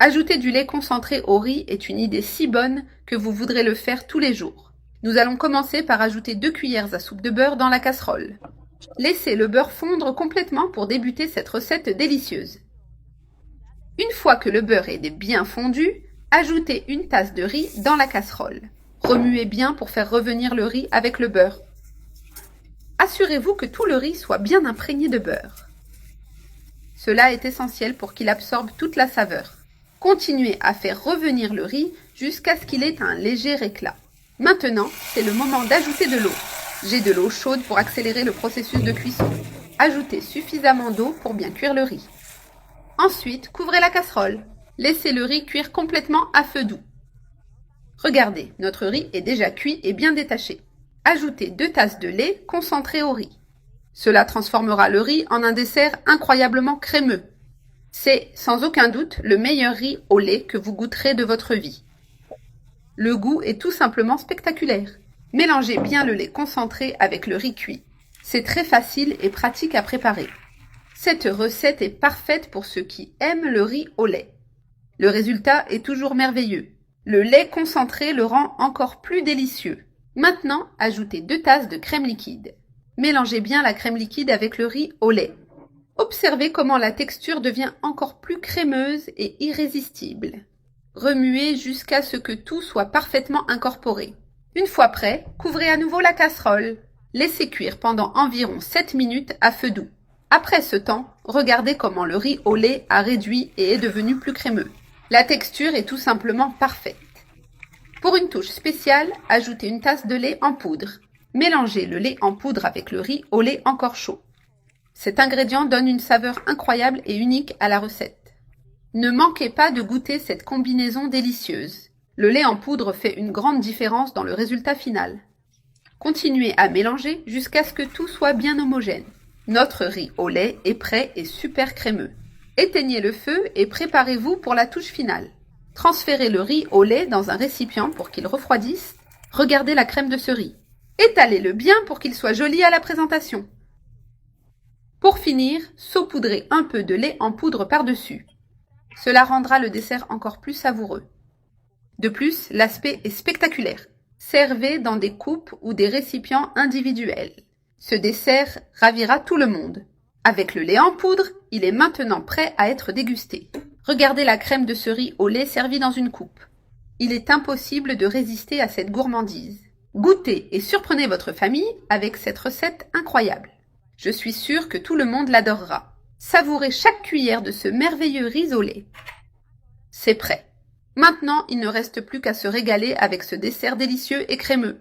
Ajouter du lait concentré au riz est une idée si bonne que vous voudrez le faire tous les jours. Nous allons commencer par ajouter 2 cuillères à soupe de beurre dans la casserole. Laissez le beurre fondre complètement pour débuter cette recette délicieuse. Une fois que le beurre est bien fondu, ajoutez une tasse de riz dans la casserole. Remuez bien pour faire revenir le riz avec le beurre. Assurez-vous que tout le riz soit bien imprégné de beurre. Cela est essentiel pour qu'il absorbe toute la saveur. Continuez à faire revenir le riz jusqu'à ce qu'il ait un léger éclat. Maintenant, c'est le moment d'ajouter de l'eau. J'ai de l'eau chaude pour accélérer le processus de cuisson. Ajoutez suffisamment d'eau pour bien cuire le riz. Ensuite, couvrez la casserole. Laissez le riz cuire complètement à feu doux. Regardez, notre riz est déjà cuit et bien détaché. Ajoutez 2 tasses de lait concentré au riz. Cela transformera le riz en un dessert incroyablement crémeux. C'est, sans aucun doute, le meilleur riz au lait que vous goûterez de votre vie. Le goût est tout simplement spectaculaire. Mélangez bien le lait concentré avec le riz cuit. C'est très facile et pratique à préparer. Cette recette est parfaite pour ceux qui aiment le riz au lait. Le résultat est toujours merveilleux. Le lait concentré le rend encore plus délicieux. Maintenant, ajoutez 2 tasses de crème liquide. Mélangez bien la crème liquide avec le riz au lait. Observez comment la texture devient encore plus crémeuse et irrésistible. Remuez jusqu'à ce que tout soit parfaitement incorporé. Une fois prêt, couvrez à nouveau la casserole. Laissez cuire pendant environ 7 minutes à feu doux. Après ce temps, regardez comment le riz au lait a réduit et est devenu plus crémeux. La texture est tout simplement parfaite. Pour une touche spéciale, ajoutez une tasse de lait en poudre. Mélangez le lait en poudre avec le riz au lait encore chaud. Cet ingrédient donne une saveur incroyable et unique à la recette. Ne manquez pas de goûter cette combinaison délicieuse. Le lait en poudre fait une grande différence dans le résultat final. Continuez à mélanger jusqu'à ce que tout soit bien homogène. Notre riz au lait est prêt et super crémeux. Éteignez le feu et préparez-vous pour la touche finale. Transférez le riz au lait dans un récipient pour qu'il refroidisse. Regardez la crème de ce riz. Étalez-le bien pour qu'il soit joli à la présentation. Pour finir, saupoudrez un peu de lait en poudre par-dessus. Cela rendra le dessert encore plus savoureux. De plus, l'aspect est spectaculaire. Servez dans des coupes ou des récipients individuels. Ce dessert ravira tout le monde. Avec le lait en poudre, il est maintenant prêt à être dégusté. Regardez la crème de ce riz au lait servie dans une coupe. Il est impossible de résister à cette gourmandise. Goûtez et surprenez votre famille avec cette recette incroyable. Je suis sûre que tout le monde l'adorera. Savourez chaque cuillère de ce merveilleux riz au lait. C'est prêt. Maintenant, il ne reste plus qu'à se régaler avec ce dessert délicieux et crémeux.